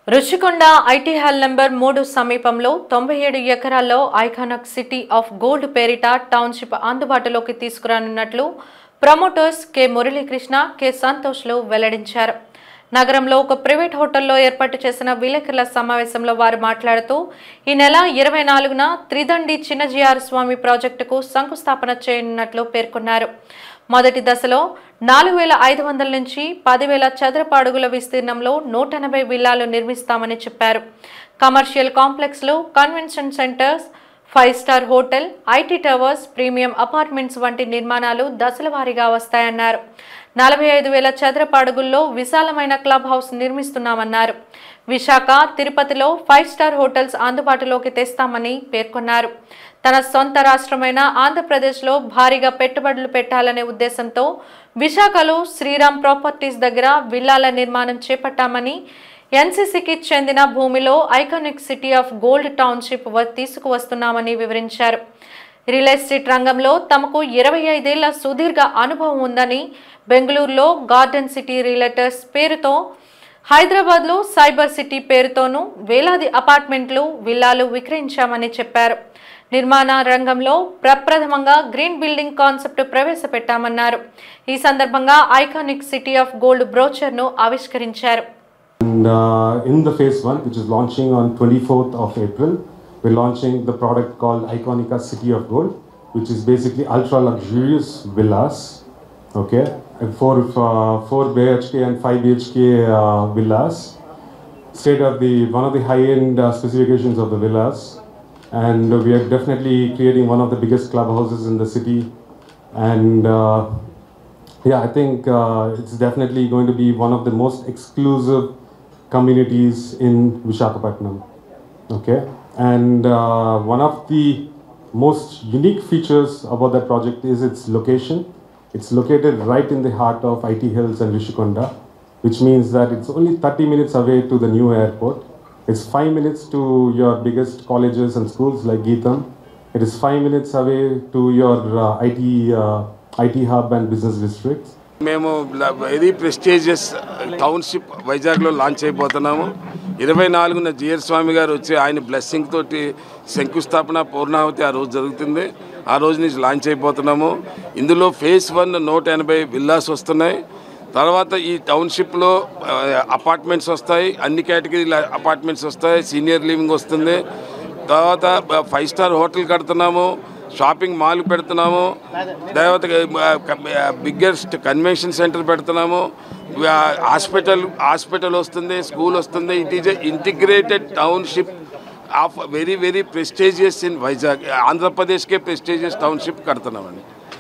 Rushikonda IT hall number 3 సమీపంలో 97 ఎకరాల్లో iconic city of gold పేరిట టౌన్షిప్ అందుబాటులోకి తీసుకురానున్నట్లు ప్రమోటర్స్ కె మురళీకృష్ణ కె సంతోష్లు వెల్లడించారు. నగరంలో ఒక ప్రైవేట్ హోటల్లో ఏర్పాటు చేసిన విలేకరుల సమావేశంలో వారు మాట్లాడుతూ ఈ నెల 24న త్రిదండి చిన్నజీఆర్ స్వామి ప్రాజెక్టుకు శంకుస్థాపన చేయనున్నట్లు పేర్కొన్నారు. మొదటి దశలో 4500 నుంచి 10,000 చదరపు అడుగుల విస్తీర్ణంలో 180 విల్లాలు నిర్మిస్తామని చెప్పారు. కమర్షియల్ కాంప్లెక్స్లు, convention centres, 5 star hotel, IT towers, premium apartments వంటి నిర్మాణాలు దశల వారీగా వస్తాయన్నారు. 45,000 చదరపు అడుగుల్లో విశాలమైన క్లబ్ హౌస్ నిర్మిస్తున్నామన్నారు. విశాఖ, తిరుపతిలో 5 స్టార్ హోటల్స్ అందుబాటులోకి తెస్తామని పేర్కొన్నారు. తన సొంత రాష్ట్రమైన ఆంధ్రప్రదేశ్లో భారీగా పెట్టుబడులు పెట్టాలనే ఉద్దేశంతో విశాఖలో శ్రీరామ్ ప్రాపర్టీస్ దగ్గర విల్లాల నిర్మాణం చేపట్టామని, ఎన్సీసీకి చెందిన భూమిలో iconic city of gold township తీసుకువస్తున్నామని వివరించారు. రియల్ ఎస్టేట్ రంగంలో తమకు 25 ఏళ్ల సుదీర్ఘ అనుభవం ఉందని, బెంగళూరులో గార్డెన్ సిటీ రియల్టర్స్ పేరుతో, హైదరాబాద్లో సైబర్ సిటీ పేరుతోనూ వేలాది అపార్ట్మెంట్లు, విల్లాలు విక్రయించామని చెప్పారు. నిర్మాణ రంగంలో ప్రప్రథమంగా గ్రీన్ బిల్డింగ్ కాన్సెప్ట్ ప్రవేశపెట్టామన్నారు. ఈ సందర్భంగా ఐకానిక్ సిటీ ఆఫ్ గోల్డ్ బ్రోచర్ను ఆవిష్కరించారు. In the phase 1, which is launching on 24th of April, we're launching the product called Iconica City of Gold, which is basically ultra luxurious villas. Okay, and 4 BHK and 5 BHK villas. One of the high-end specifications of the villas, and we are definitely creating one of the biggest clubhouses in the city. And yeah, I think it's definitely going to be one of the most exclusive communities in Visakhapatnam. Okay, and one of the most unique features about that project is its location. It's located right in the heart of IT Hills and Rishikonda, which means that it's only 30 minutes away to the new airport. It's 5 minutes to your biggest colleges and schools like Geetham. It is 5 minutes away to your IT hub and business districts. మేము very prestigious township వైజాగ్లో launch అయిపోతున్నాము. 24న GR స్వామి గారు వచ్చి ఆయన blessing తోటి శంకుస్థాపన పూర్ణావతి ఆ రోజు జరుగుతుంది. ఆ రోజు నుంచి లాంచ్ అయిపోతున్నాము. ఇందులో ఫేజ్ 1 180 విల్లాస్ వస్తున్నాయి. తర్వాత ఈ టౌన్షిప్లో అపార్ట్మెంట్స్ వస్తాయి, అన్ని కేటగిరీల అపార్ట్మెంట్స్ వస్తాయి, సీనియర్ లివింగ్ వస్తుంది. తర్వాత 5 స్టార్ హోటల్ కడుతున్నాము, షాపింగ్ మాల్ పెడుతున్నాము, తర్వాత బిగ్గెస్ట్ కన్వెన్షన్ సెంటర్ పెడుతున్నాము, హాస్పిటల్ వస్తుంది, స్కూల్ వస్తుంది. It is a integrated township of very very prestigious in Vizag. ఆంధ్రప్రదేశ్కే ప్రెస్టీజియస్ టౌన్షిప్ కడుతున్నామండి.